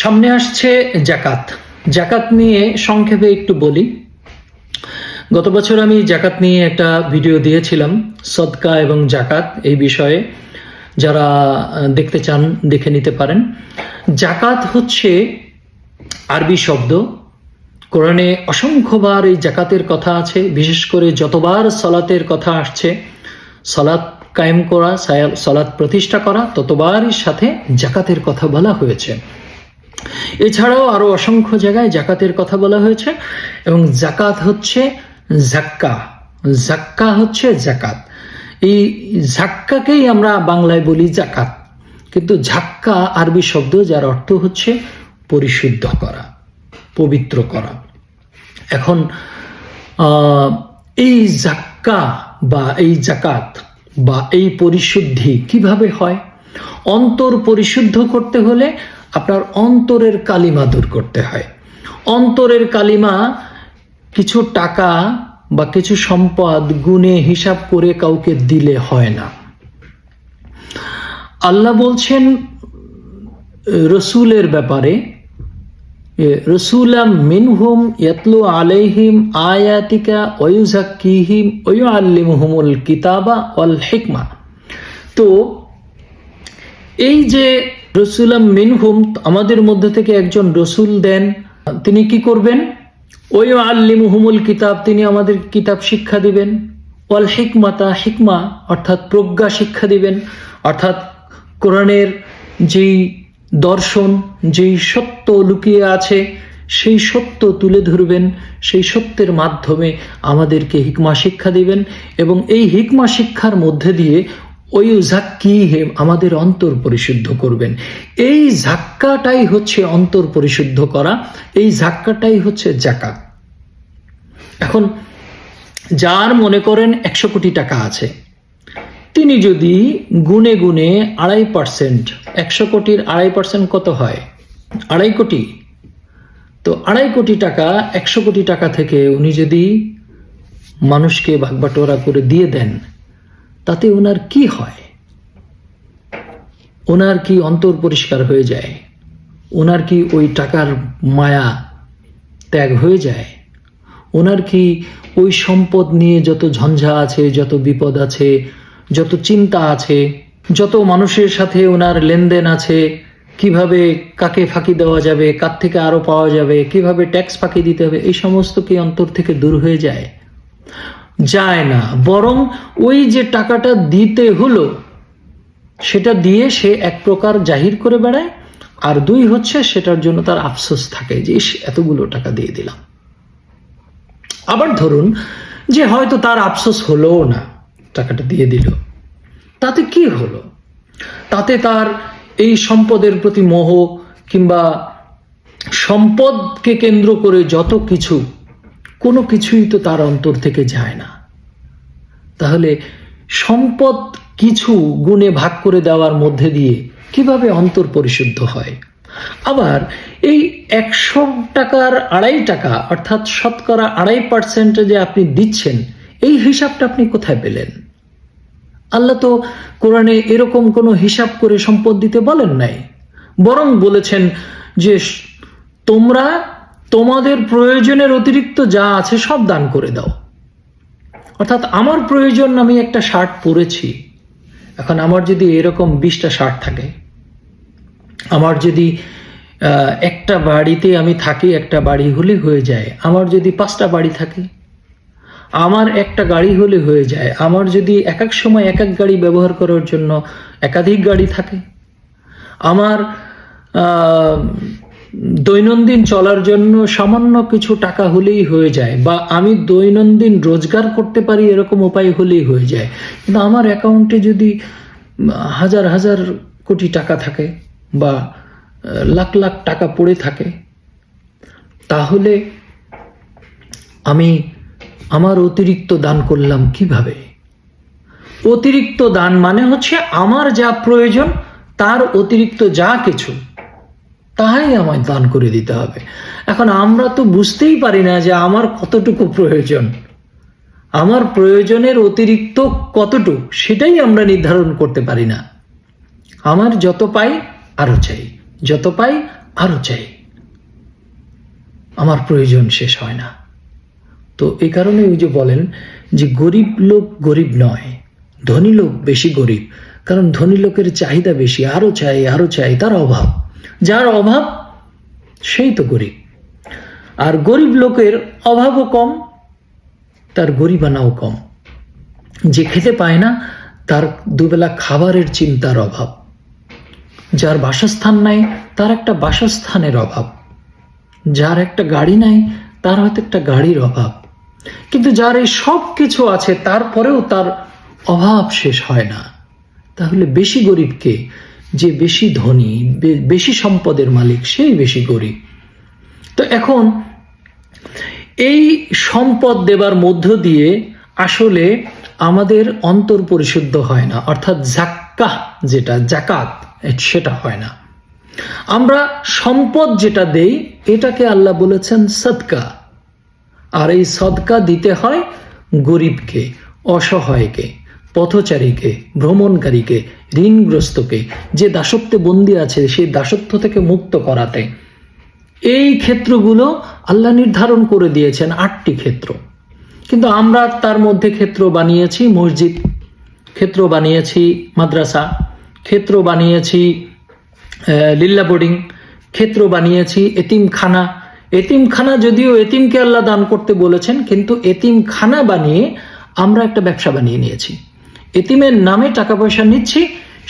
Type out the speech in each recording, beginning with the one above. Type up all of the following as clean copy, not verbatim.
সামনে আসছে জাকাত। জাকাত নিয়ে সংক্ষেপে একটু বলি। গত বছর আমি জাকাত নিয়ে একটা ভিডিও দিয়েছিলাম, সদকা এবং জাকাত এই বিষয়ে। যারা দেখতে চান দেখে নিতে পারেন। জাকাত হচ্ছে আরবি শব্দ। কোরআনে অসংখ্যবার এই জাকাতের কথা আছে। বিশেষ করে যতবার সালাতের কথা আসছে, সালাত কায়েম করা, সালাত প্রতিষ্ঠা করা, ততবারই সাথে জাকাতের কথা বলা হয়েছে। এছাড়াও আরো অসংখ্য জায়গায় জাকাতের কথা বলা হয়েছে। এবং জাকাত হচ্ছে জাক্কা, জাক্কা হচ্ছে জাকাত। এই জাক্কাকেই আমরা বাংলায় বলি জাকাত, কিন্তু ঝাক্কা আরবি শব্দ, যার অর্থ হচ্ছে পরিশুদ্ধ করা, পবিত্র করা। এখন এই জাক্কা বা এই জাকাত বা এই পরিশুদ্ধি কিভাবে হয়? অন্তর পরিশুদ্ধ করতে হলে আপনার অন্তরের কালিমা দূর করতে হয়। অন্তরের কালিমা কিছু টাকা বা কিছু সম্পদ গুণে হিসাব করে কাউকে দিলে হয় না। আল্লাহ বলছেন রসুলের ব্যাপারে, রসুলাম মিনহুম ইয়াতলু আলাইহিম আয়াতিকা ওয়া ইউযাক্কিহিম ওয়া ইউআল্লিমুহুমুল কিতাবা ওয়াল হিকমা। তো এই যে রসুলাম মিনহুম, আমাদের মধ্যে থেকে একজন রসুল দেন, তিনি কি করবেন? ওয়া ইউআল্লিমুহুমুল কিতাব, তিনি আমাদের কিতাব শিক্ষা দিবেন। ওয়াল হিকমাতা, হিকমা অর্থাৎ প্রজ্ঞা শিক্ষা দিবেন, অর্থাৎ কোরআনের যেই দর্শন, যেই সত্য লুকিয়ে আছে সেই সত্য তুলে ধরবেন। সেই সত্যের মাধ্যমে আমাদেরকে হিকমা শিক্ষা দিবেন এবং এই হিকমা শিক্ষার মধ্যে দিয়ে ওয়ুযাক্কিহিম, আমাদের অন্তর পরিশুদ্ধ করবেন। এই জাক্কাটাই হচ্ছে অন্তর পরিশুদ্ধ করা, এই জাক্কাটাই হচ্ছে জাকাত। এখন যার মনে করেন 100 কোটি টাকা আছে, তিনি যদি গুনে গুনে 2.5%, 100 কোটির 2.5% কত হয়? 2.5 কোটি। তো 2.5 কোটি টাকা, 100 কোটি টাকা থেকে উনি যদি মানুষকে ভাগবাটোয়ারা করে দিয়ে দেন, তাতে ওনার কি হয়? ওনার কি অন্তর পরিষ্কার হয়ে যায়? ওনার কি ওই টাকার মায়া ত্যাগ হয়ে যায়? ওনার কি ওই সম্পদ নিয়ে যত ঝঞ্ঝা আছে, যত বিপদ আছে, যত চিন্তা আছে, যত মানুষের সাথে ওনার লেনদেন আছে, কিভাবে কাকে ফাঁকি দেওয়া যাবে, কার থেকে আরো পাওয়া যাবে, কিভাবে ট্যাক্স ফাঁকি দিতে হবে, এই সমস্ত কি অন্তর থেকে দূর হয়ে যায়? যায় না। বরং ওই যে টাকাটা দিতে হলো, সেটা দিয়ে সে এক প্রকার জাহির করে বেড়ায়, আর 2 হচ্ছে সেটার জন্য তার আফসোস থাকে যে এতগুলো টাকা দিয়ে দিলাম। আবার ধরুন যে হয়তো তার আফসোস হলো না, টাকাটা দিয়ে দিল, তাতে কি হলো? তাতে তার এই সম্পদের প্রতি মোহ কিংবা সম্পদকে কেন্দ্র করে যত কিছু, কোনো কিছুই তো তার অন্তর থেকে যায় না। তাহলে সম্পদ কিছু গুণে ভাগ করে দেওয়ার মধ্যে দিয়ে কিভাবে অন্তর পরিশুদ্ধ হয়? আবার এই 100 টাকার 2.5 টাকা অর্থাৎ শতকরা 2.5% যে আপনি দিচ্ছেন, এই হিসাবটা আপনি কোথায় পেলেন? আল্লাহ তো কোরআনে এরকম কোনো হিসাব করে সম্পদ দিতে বলেন নাই, বরং বলেছেন যে তোমরা তোমাদের প্রয়োজনের অতিরিক্ত যা আছে সব দান করে দাও। অর্থাৎ আমার প্রয়োজন, আমি একটা শার্ট পরেছি, এখন আমার যদি এরকম 20টা শার্ট থাকে, আমার যদি একটা বাড়িতে আমি থাকি, একটা বাড়ি হলে হয়ে যায়, আমার যদি 5টা বাড়ি থাকে, আমার একটা গাড়ি হলে হয়ে যায়, আমার যদি এক এক সময় এক এক গাড়ি ব্যবহার করার জন্য একাধিক গাড়ি থাকে, আমার দৈনন্দিন চলার জন্য সামান্য কিছু টাকা হলেই হয়ে যায়, বা আমি দৈনন্দিন রোজগার করতে পারি এরকম উপায় হলেই হয়ে যায়। কিন্তু আমার অ্যাকাউন্টে যদি হাজার হাজার কোটি টাকা থাকে বা লাখ লাখ টাকা পড়ে থাকে, তাহলে আমি আমার অতিরিক্ত দান করলাম কিভাবে? অতিরিক্ত দান মানে হচ্ছে আমার যা প্রয়োজন তার অতিরিক্ত যা কিছু, তাই আমায় দান করে দিতে হবে। এখন আমরা তো বুঝতেই পারি না যে আমার কতটুকু প্রয়োজন, আমার প্রয়োজনের অতিরিক্ত কতটুকু, সেটাই আমরা নির্ধারণ করতে পারি না। আমার যত পাই আরো চাই, যত পাই আরো চাই, আমার প্রয়োজন শেষ হয় না। তো এই কারণে ওই যে বলেন যে গরিব লোক গরিব নয়, ধনী লোক বেশি গরিব, কারণ ধনী লোকের চাহিদা বেশি, আরো চাই আরো চাই, তার অভাব, যার অভাব সেই তো গরিব। আর গরিব লোকের অভাবও কম, তার গরিবানাও কম। যে খেতে পায় না তার দুবেলা খাবারের চিন্তার অভাব, যার বাসস্থান নাই তার একটা বাসস্থানের অভাব, যার একটা গাড়ি নাই তার হয়তো একটা গাড়ির অভাব। কিন্তু যার এই সব কিছু আছে তারপরেও তার অভাব শেষ হয় না। তাহলে বেশি গরিব কে? যে বেশি ধনী, বেশি সম্পদের মালিক, সেই বেশি গরিব। তো এখন এই সম্পদ দেবার মধ্য দিয়ে আসলে আমাদের অন্তর পরিশুদ্ধ হয় না, অর্থাৎ জাক্কাহ যেটা জাকাত সেটা হয় না। আমরা সম্পদ যেটা দেই এটাকে আল্লাহ বলেছেন সদকা, আর এই সদকা দিতে হয় গরিবকে, অসহায়কে, পথচারীকে, ভ্রমণকারীকে, ঋণগ্রস্তকে, যে দাসত্বে বন্দী আছে সেই দাসত্ব থেকে মুক্ত করাতে। এই ক্ষেত্রগুলো আল্লাহ নির্ধারণ করে দিয়েছেন 8টি ক্ষেত্র, কিন্তু আমরা তার মধ্যে ক্ষেত্র বানিয়েছি মসজিদ, ক্ষেত্র বানিয়েছি মাদ্রাসা, ক্ষেত্র বানিয়েছি লিল্লা বোর্ডিং, ক্ষেত্র বানিয়েছি এতিমখানা। এতিমখানা যদিও এতিমকে আল্লাহ দান করতে বলেছেন, কিন্তু এতিমখানা বানিয়ে আমরা একটা ব্যবসা বানিয়ে নিয়েছি। এতিমের নামে টাকা পয়সা নিচ্ছি,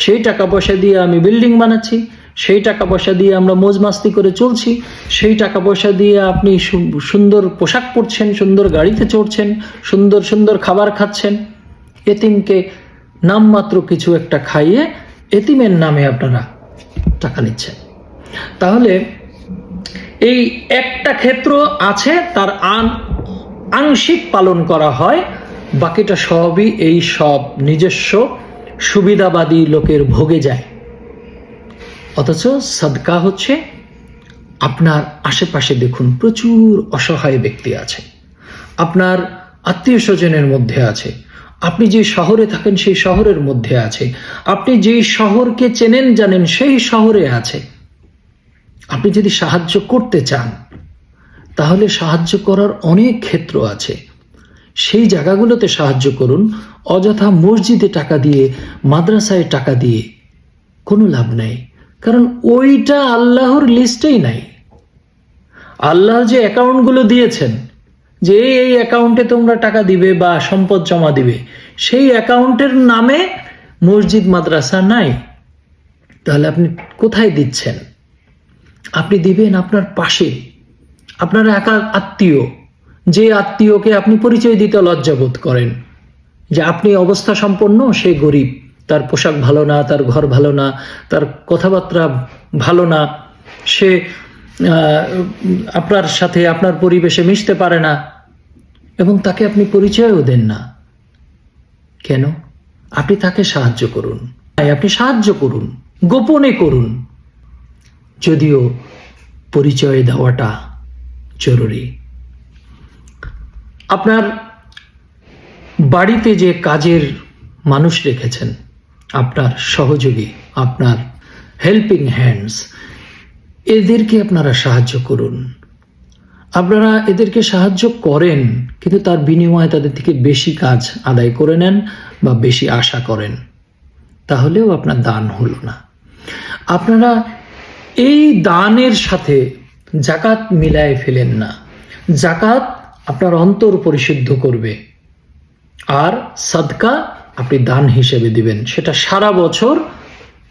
সেই টাকা পয়সা দিয়ে আমি বিল্ডিং বানাচ্ছি, সেই টাকা পয়সা দিয়ে আমরা মজমাস্তি করে চলছি, সেই টাকা পয়সা দিয়ে আপনি সুন্দর পোশাক পরছেন, সুন্দর গাড়িতে চড়ছেন, সুন্দর সুন্দর খাবার খাচ্ছেন। এতিমকে নামমাত্র কিছু একটা খাইয়ে এতিমের নামে আপনারা টাকা নিচ্ছেন। তাহলে এই একটা ক্ষেত্র আছে, তার আংশিক পালন করা হয়, বাকিটা সবই এই সব নিজস্ব সুবিধাবাদী লোকের ভোগে যায়। অথচ সাদকা হচ্ছে আপনার আশেপাশে দেখুন প্রচুর অসহায় ব্যক্তি আছে, আপনার আত্মীয় স্বজনের মধ্যে আছে, আপনি যে শহরে থাকেন সেই শহরের মধ্যে আছে, আপনি যেই শহরকে চেনেন জানেন সেই শহরে আছে। আপনি যদি সাহায্য করতে চান তাহলে সাহায্য করার অনেক ক্ষেত্র আছে, সেই জায়গাগুলোতে সাহায্য করুন। অযথা মসজিদে টাকা দিয়ে, মাদ্রাসায় টাকা দিয়ে কোনো লাভ নেই, কারণ ওইটা আল্লাহর লিস্টেই নাই। আল্লাহ যে অ্যাকাউন্টগুলো দিয়েছেন যে এই অ্যাকাউন্টে তোমরা টাকা দিবে বা সম্পদ জমা দিবে, সেই অ্যাকাউন্টের নামে মসজিদ মাদ্রাসা নাই। তাহলে আপনি কোথায় দিচ্ছেন? আপনি দিবেন আপনার পাশে, আপনার একা আত্মীয়, যে আত্মীয়কে আপনি পরিচয় দিতে লজ্জাবোধ করেন যে আপনি অবস্থা সম্পন্ন, সে গরিব, তার পোশাক ভালো না, তার ঘর ভালো না, তার কথাবার্তা ভালো না, সে আপনার সাথে আপনার পরিবেশে মিশতে পারে না, এবং তাকে আপনি পরিচয়ও দেন না। কেন? আপনি তাকে সাহায্য করুন, আপনি সাহায্য করুন, গোপনে করুন, যদিও পরিচয় দেওয়াটা জরুরি। আপনার বাড়িতে যে কাজের মানুষ রেখেছেন, আপনার সহযোগী, আপনার হেল্পিং হ্যান্ডস, এদেরকে আপনারা সাহায্য করুন। আপনারা এদেরকে সাহায্য করেন, কিন্তু তার বিনিময়ে তাদের থেকে বেশি কাজ আদায় করে নেন বা বেশি আশা করেন, তাহলেও আপনার দান হলো না। আপনারা এই দানের সাথে জাকাত মিলায় ফেলেন না। জাকাত আপনার অন্তর পরিশুদ্ধ করবে, আর সাদকা আপনি দান হিসেবে দিবেন। সেটা সারা বছর,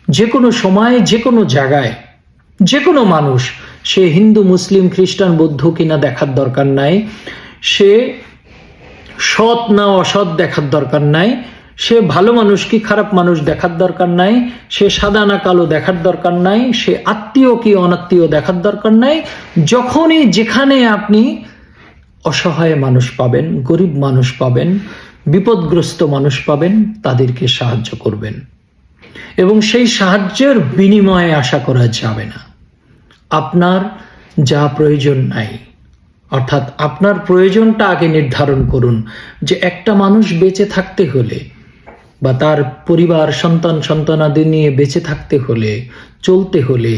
যে কোনো সময়, যে কোনো জায়গায়, যে কোনো মানুষ, সে হিন্দু, মুসলিম, খ্রিস্টান, বৌদ্ধ কিনা দেখার দরকার নাই, সে সৎ না অসৎ দেখার দরকার নাই, সে ভালো মানুষ কি খারাপ মানুষ দেখার দরকার নাই, সে সাদা না কালো দেখার দরকার নাই, সে আত্মীয় কি অনাত্মীয় দেখার দরকার নাই। যখনই যেখানে আপনি অসহায় মানুষ পাবেন, গরিব মানুষ পাবেন, বিপদগ্রস্ত মানুষ পাবেন, তাদেরকে সাহায্য করবেন, এবং সেই সাহায্যের বিনিময়ে আশা করা যাবে না। আপনার যা প্রয়োজন নাই, অর্থাৎ আপনার প্রয়োজনটা আগে নির্ধারণ করুন, যে একটা মানুষ বেঁচে থাকতে হলে বা তার পরিবার, সন্তানাদি নিয়ে বেঁচে থাকতে হলে, চলতে হলে,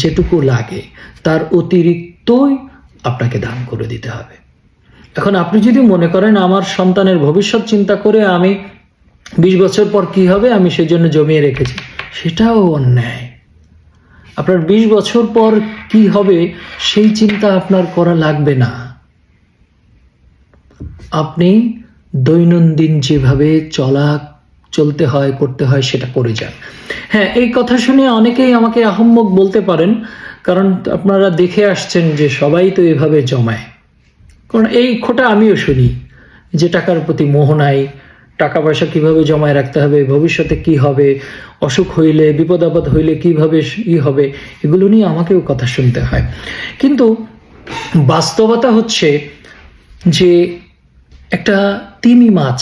যেটুকু লাগে তার অতিরিক্তই আপনাকে দান করে দিতে হবে। এখন আপনি যদি মনে করেন আমার সন্তানের ভবিষ্যৎ চিন্তা করে আমি 20 বছর পর কি হবে আমি সেজন্য জমিয়ে রেখেছি, সেটাও অন্যায়। আপনার 20 বছর পর কি হবে সেই চিন্তা আপনার করা লাগবে না। আপনি দৈনন্দিন যেভাবে চলতে হয় করতে হয় সেটা করে যান। হ্যাঁ, এই কথা শুনে অনেকেই আমাকে আহম্মক বলতে পারেন, কারণ আপনারা দেখে আসছেন যে সবাই তো এভাবে জমায়। কারণ এই খোটা আমিও শুনি যে টাকার প্রতি মোহ নাই, টাকা পয়সা কিভাবে জমায় রাখতে হবে, ভবিষ্যতে কি হবে, অসুখ হইলে বিপদ আপদ হইলে কিভাবে হবে, এগুলো নিয়ে আমাকেও কথা শুনতে হয়। কিন্তু বাস্তবতা হচ্ছে যে একটা তিমি মাছ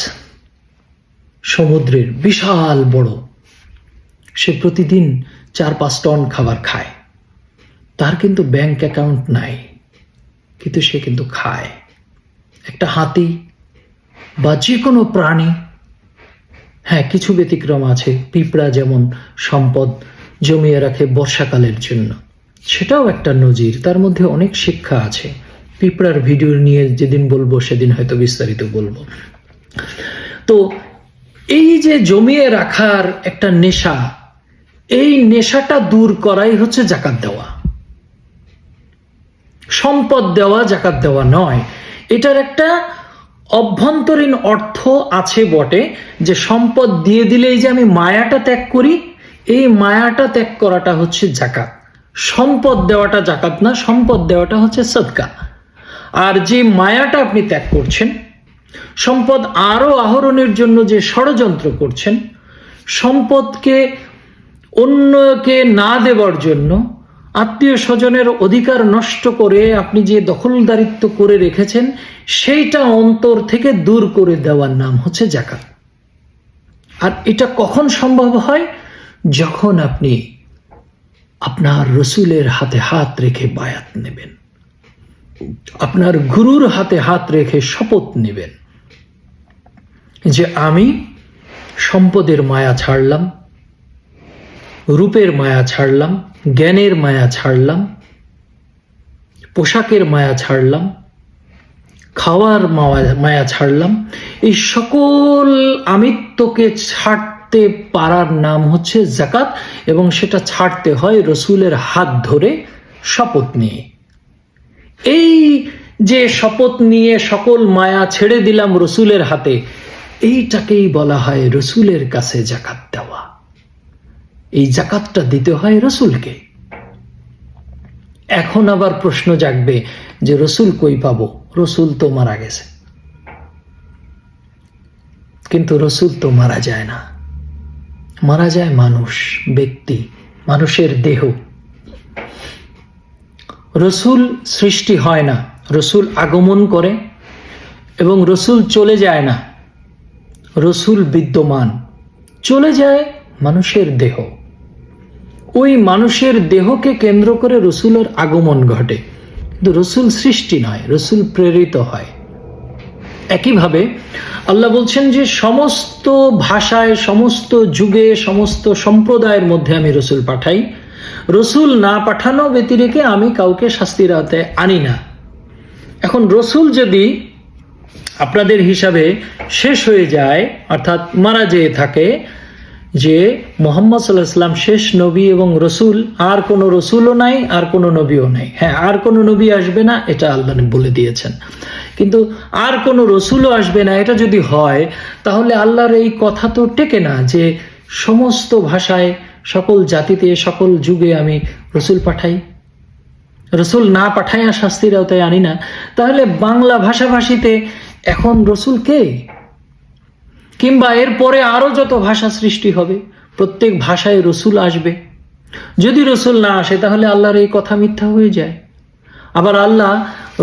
সমুদ্রের বিশাল বড়, সে প্রতিদিন 4-5 টন খাবার খায়, তার কিন্তু ব্যাংক অ্যাকাউন্ট নাই, কিন্তু সে কিন্তু খায়। একটা হাতি বা যে কোনো প্রাণী, হ্যাঁ কিছু ব্যতিক্রম আছে, পিঁপড়া যেমন সম্পদ জমিয়ে রাখে বর্ষাকালের জন্য, সেটাও একটা নজির, তার মধ্যে অনেক শিক্ষা আছে। পিঁপড়ার ভিডিও নিয়ে যেদিন বলবো সেদিন হয়তো বিস্তারিত বলবো। তো এই যে জমিয়ে রাখার একটা নেশা, এই নেশাটা দূর করাই হচ্ছে জাকাত দেওয়া। সম্পদ দেওয়া জাকাত দেওয়া নয়। এটার একটা অভ্যন্তরীণ অর্থ আছে বটে, যে সম্পদ দিয়ে দিলেই যে আমি মায়াটা ত্যাগ করি, এই মায়াটা ত্যাগ করাটা হচ্ছে জাকাত। সম্পদ দেওয়াটা জাকাত না, সম্পদ দেওয়াটা হচ্ছে সদকা। আর যে মায়াটা আপনি ত্যাগ করছেন, সম্পদ আরো আহরণের জন্য যে ষড়যন্ত্র করছেন, সম্পদকে অন্যকে না দেওয়ার জন্য আত্মীয় স্বজনের অধিকার নষ্ট করে আপনি যে দখলদারিত্ব করে রেখেছেন, সেইটা অন্তর থেকে দূর করে দেওয়ার নাম হচ্ছে জাকাত। আর এটা কখন সম্ভব হয়? যখন আপনি আপনার রসুলের হাতে হাত রেখে বায়াত নেবেন, আপনার গুরুর হাতে হাত রেখে শপথ নেবেন যে আমি সম্পদের মায়া ছাড়লাম, রূপের মায়া ছাড়লাম, জ্ঞানের মায়া ছাড়লাম, পোশাকের মায়া ছাড়লাম, খাওয়ার মায়া ছাড়লাম। এই সকল আমিত্বকে ছাড়তে পারার নাম হচ্ছে জাকাত, এবং সেটা ছাড়তে হয় রসুলের হাত ধরে শপথ নিয়ে। এই যে শপথ নিয়ে সকল মায়া ছেড়ে দিলাম রসুলের হাতে, এইটাকেই বলা হয় রসুলের কাছে জাকাত দেওয়া। এই জাকাতটা দিতে হয় রসুলকে। এখন আবার প্রশ্ন জাগবে যে রসুল কই পাবো, রসুল তো মারা গেছে। কিন্তু রসুল তো মারা যায় না, মারা যায় মানুষ, ব্যক্তি, মানুষের দেহ। রসুল সৃষ্টি হয় না, রসুল আগমন করে, এবং রসুল চলে যায় না, রসুল বিদ্যমান। চলে যায় মানুষের দেহ, ওই মানুষের দেহকে কেন্দ্র করে রসুলের আগমন ঘটে, কিন্তু রসুল সৃষ্টি নয়, রসুল প্রেরিত হয়। একইভাবে আল্লাহ বলছেন যে সমস্ত ভাষায়, সমস্ত যুগে, সমস্ত সম্প্রদায়ের মধ্যে আমি রসুল পাঠাই, রসুল না পাঠানো ব্যতিরেকে আমি কাউকে শাস্তির আওতায় আনি না। এখন রসুল যদি আপনাদের হিসাবে শেষ হয়ে যায়, অর্থাৎ মারা যেয়ে থাকে, যে মুহাম্মদ সাল্লাল্লাহু আলাইহি ওয়াসাল্লাম শেষ নবী এবং রসুল, আর কোনো রসুলও নাই, আর কোনো নবীও নাই। হ্যাঁ, আর কোনো নবী আসবে না, এটা আল্লাহ বলে দিয়েছেন, কিন্তু আর কোনো রসুলও আসবে না, এটা যদি হয় তাহলে আল্লাহর এই কথা তো টেকে না যে সমস্ত ভাষায়, সকল জাতিতে, সকল যুগে আমি রসুল পাঠাই। রসুল না পাঠাইয়া শাস্তির আওতায় আনি না, তাহলে বাংলা ভাষাভাষীতে এখন রসুল কে? কিংবা এরপরে আরো যত ভাষা সৃষ্টি হবে, প্রত্যেক ভাষায় রসুল আসবে। যদি রসুল না আসে তাহলে আল্লাহর এই কথা মিথ্যা হয়ে যায়। আবার আল্লাহ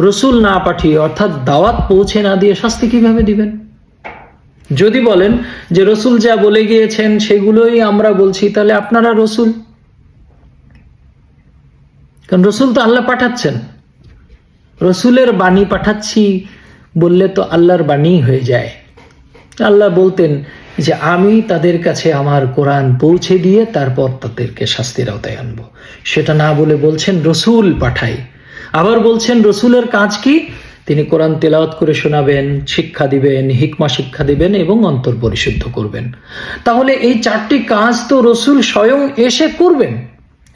রসুল না পাঠিয়ে, অর্থাৎ দাওয়াত পৌঁছে না দিয়ে শাস্তি কিভাবে দিবেন? যদি বলেন যে রসুল যা বলে গিয়েছেন সেগুলোই আমরা বলছি, তাহলে আপনারা রসুল, কারণ রসুল তো আল্লাহ পাঠাচ্ছেন। রসুলের বাণী পাঠাচ্ছি বললে তো আল্লাহর বাণী হয়ে যায়। আল্লাহ বলতেন যে আমি তাদের কাছে আমার কোরআন পৌঁছে দিয়ে তারপর তাদেরকে শাস্তির আওতায় আনবো। সেটা না বলে বলছেন রসুল পাঠাই। আবার বলছেন রসুলের কাজ কি? তিনি কোরআন তেলাওয়াত করে শোনাবেন, শিক্ষা দিবেন, হিকমা শিক্ষা দিবেন এবং অন্তর পরিশুদ্ধ করবেন। তাহলে এই 4টি কাজ তো রসুল স্বয়ং এসে করবেন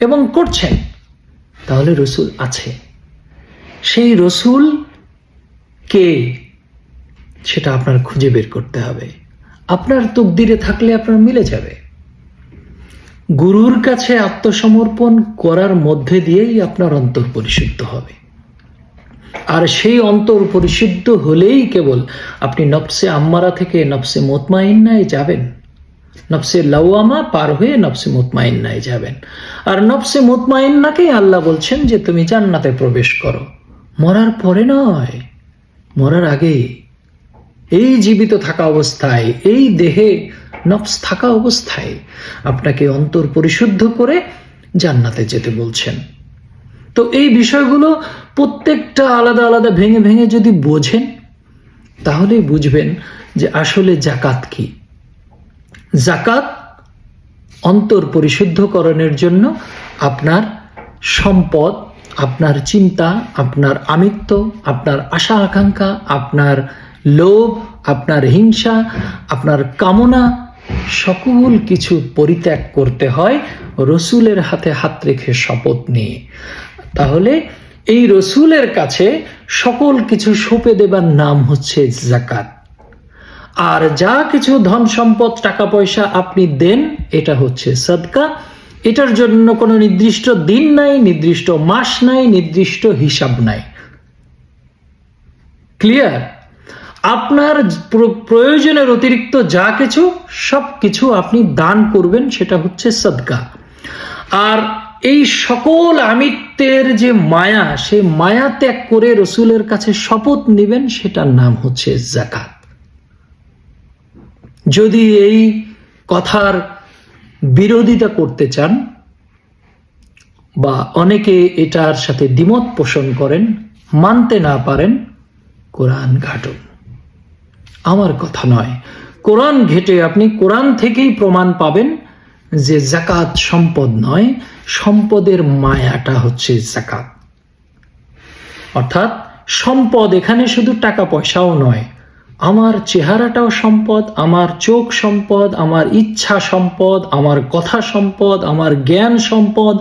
এবং করছেন। তাহলে রসুল আছে। সেই রসুল কে সেটা আপনার খুঁজে বের করতে হবে। আপনার তকদিরে থাকলে আপনার মিলে যাবে। গুরুর কাছে আত্মসমর্পণ করার মধ্যে দিয়েই আপনার অন্তর পরিশুদ্ধ হবে। আর সেই অন্তর পরিশুদ্ধ হলেই কেবল আপনি নফসে আম্মারা থেকে নফসে মুতমাইন্নায় যাবেন। নফসে লাওয়ামা পার হয়ে নফসে মুতমাইন্নায় যাবেন। আর নফসে মুতমাইন্নাকেই আল্লাহ বলছেন যে তুমি জান্নাতে প্রবেশ করো। মরার পরে নয়, মরার আগে। এই জীবিত থাকা অবস্থায়, এই দেহে নফস থাকা অবস্থায় আপনাকে অন্তর পরিশুদ্ধ করে জান্নাতে যেতে বলছেন। তো এই বিষয়গুলো প্রত্যেকটা আলাদা আলাদা ভেঙে ভেঙে যদি বোঝেন, তাহলেই বুঝবেন যে আসলে জাকাত কি। জাকাত অন্তর পরিশুদ্ধকরণের জন্য আপনার সম্পদ, আপনার চিন্তা, আপনার আমিত্ব, আপনার আশা আকাঙ্ক্ষা, আপনার লোভ, আপনার হিংসা, আপনার কামনা, সকল কিছু পরিত্যাগ করতে হয় রসুলের হাতে হাত রেখে শপথ নিয়ে। তাহলে এই রসুলের কাছে সকল কিছু সঁপে দেবার নাম হচ্ছে জাকাত। আর যা কিছু ধন সম্পদ, টাকা পয়সা আপনি দেন, এটা হচ্ছে সাদকা। এটার জন্য কোনো নির্দিষ্ট দিন নাই, নির্দিষ্ট মাস নাই, নির্দিষ্ট হিসাব নাই। ক্লিয়ার? আপনার প্রয়োজনের অতিরিক্ত যা কিছু, সব কিছু আপনি দান করবেন, সেটা হচ্ছে সাদকা। আর এই সকল আমিত্বের যে মায়া, সেই মায়া ত্যাগ করে রসুলের কাছে শপথ নেবেন, সেটার নাম হচ্ছে জাকাত। যদি এই কথার বিরোধিতা করতে চান বা অনেকে এটার সাথে দ্বিমত পোষণ করেন, মানতে না পারেন, কোরআন ঘাটুন। আমার কথা নয়, কোরআন ঘেটে আপনি কোরআন থেকেই প্রমাণ পাবেন যে জাকাত সম্পদ নয়, সম্পদের মায়াটা হচ্ছে জাকাত। অর্থাৎ সম্পদ এখানে শুধু টাকা পয়সাও নয়, আমার চেহারাটাও সম্পদ, আমার চোখ সম্পদ, আমার ইচ্ছা সম্পদ, আমার কথা সম্পদ, আমার জ্ঞান সম্পদ,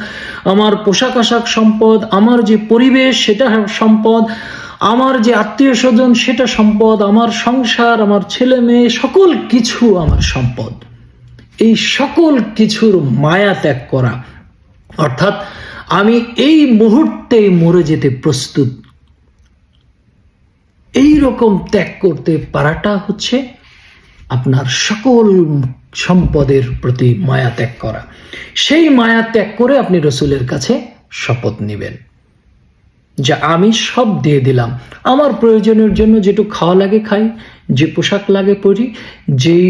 আমার পোশাক আশাক সম্পদ, আমার যে পরিবেশ সেটা সম্পদ, আমার যে আত্মীয় স্বজন সেটা সম্পদ, আমার সংসার, আমার ছেলে মেয়ে, সকল কিছু আমার সম্পদ। এই সকল কিছুর মায়া ত্যাগ করা, অর্থাৎ আমি এই মুহূর্তে মরে যেতে প্রস্তুত, এই রকম ত্যাগ করতে পারাটা হচ্ছে আপনার সকল সম্পদের প্রতি মায়া ত্যাগ করা। সেই মায়া ত্যাগ করে আপনি রসুলের কাছে শপথ নেবেন যে আমি সব দিয়ে দিলাম। আমার প্রয়োজনের জন্য যেটুকু খাওয়া লাগে খাই, যে পোশাক লাগে পরি, যেই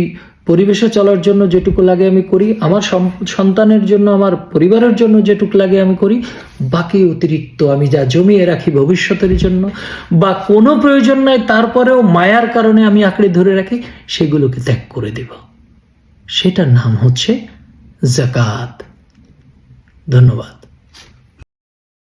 পরিবেশে চলার জন্য যেটুকু লাগে আমি করি, আমার সন্তানের জন্য, আমার পরিবারের জন্য যেটুকু লাগে আমি করি। বাকি অতিরিক্ত আমি যা জমিয়ে রাখি ভবিষ্যতের জন্য, বা কোনো প্রয়োজন নাই তারপরেও মায়ার কারণে আমি আঁকড়ে ধরে রাখি, সেগুলোকে ত্যাগ করে দেব। সেটার নাম হচ্ছে জাকাত। ধন্যবাদ।